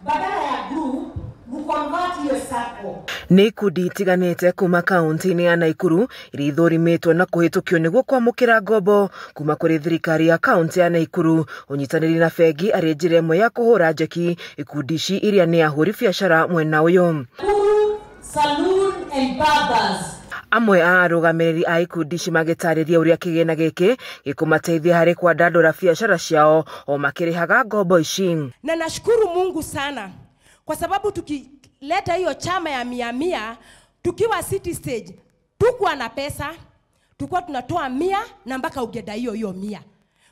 badala ya group mukonvert hiyo sako. Nĩ ikundi itiganĩte kuma kaunti-inĩ ya Nakuru iria ithũrimĩtwo na kũhĩtũkio nĩguo kwamũkĩra ngombo kuma kũrĩ thirikari ya kaunti ya Nakuru. Ũnyitanĩri na bengi arĩ njĩra ĩmwe ya kũhũra njeki ikundi ici iria nĩ ahũri biacara mwena ũyũ. Saloon and barbers. Amwe a arũgamĩrĩri a ikundi ici magĩtarĩria ũrĩa kĩgĩna gĩkĩ gĩkũmateithia harĩ kwandandũra biacara ciao o makĩrĩhaga ngombo ici. Na nashukuru Mungu sana kwa sababu tukileta hiyo chama ya 100 tukiwa city stage tukua na pesa tukua tunatoa 100 na mpaka ugeda hiyo 100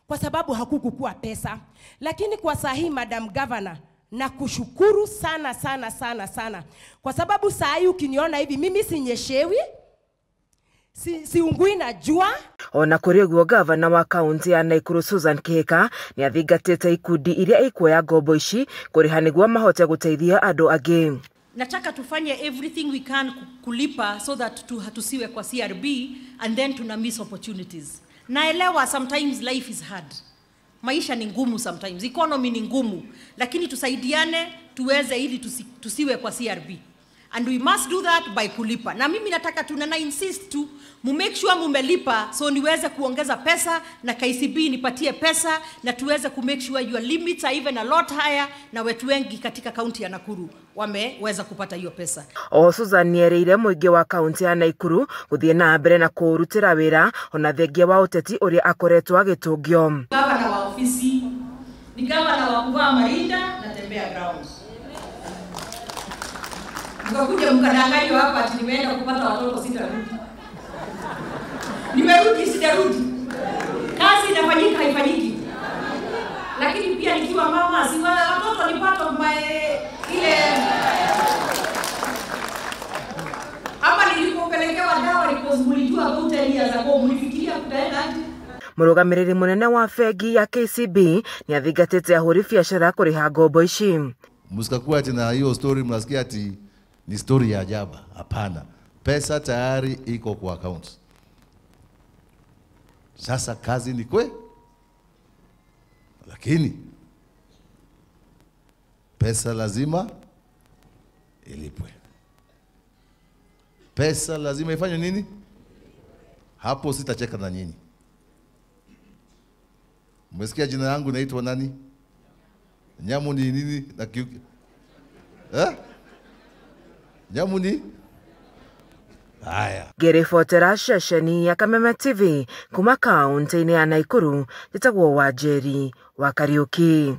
kwa sababu hakukukua pesa. Lakini kwa sahi Madam Governor na kushukuru sana sana sana sana kwa sababu saa hii ukiniona hivi mimi sinyeshewi siungui na jua. Ona kũrĩ ũguo gavana wa kaunti ya Nakuru Susan Kihika nĩ athingatĩte ikundi iria ikuoya ngombo ici kũrĩha nĩguo mahote gũteithia andũ angĩ. Nataka tufanye everything we can kulipa so that tusiwe kwa CRB and then tuna miss opportunities. Naelewa sometimes life is hard. Maisha ni ngumu sometimes, economy ni ngumu, lakini tusaidiane tuweze ili tusiwe kwa CRB. And we must do that by kulipa. Na mimi nataka tunana insist tu make sure mumelipa so niweze kuongeza pesa na KCB nipatie pesa na tuweze make sure your limits are even a lot higher na wetu wengi katika kaunti ya Nakuru wameweza kupata hiyo pesa. O Susan nĩereire mũingĩ wa kaunti ya Nakuru gũthiĩ na mbere na kũrutĩra wĩra ona thengia wa ũteti ũrĩa akoretwo agĩtũngio. Gavana wa ofisi ni gavana wa kuvaa marinda na tembea ground. Mkakuja mkadanganywa hapa ati nimeenda kupata watoto sitarudi. Nimerudi sitarudi. Kazi inafanyika haifanyiki. Lakini pia nikiwa mama si watoto ni part of my ile hapa nilipopelekewa dawa nilipozuliwa kutelia za kwa mlifikiria kutaenda aje. Mũrũgamĩrĩri mũnene wa bengi ya KCB nĩ athingatĩte ahũri biacara kũrĩha ngombo ici. Msikakuwa tena hiyo story mnasikia ati ni story ya ajabu. Hapana. Pesa tayari iko kwa account. Sasa kazi ni lakini pesa lazima ilipwe. Pesa lazima ifanye nini? Hapo sitacheka na nyinyi. Mmesikia jina langu naitwa nani? Nyamu ni nini na kiuki? Nyamu ni? Haya. Ngĩribotera ceceni ya Kameme TV kuma kaunti-inĩ ya Nakuru njĩtagwo Wanjeri wa Kariuki.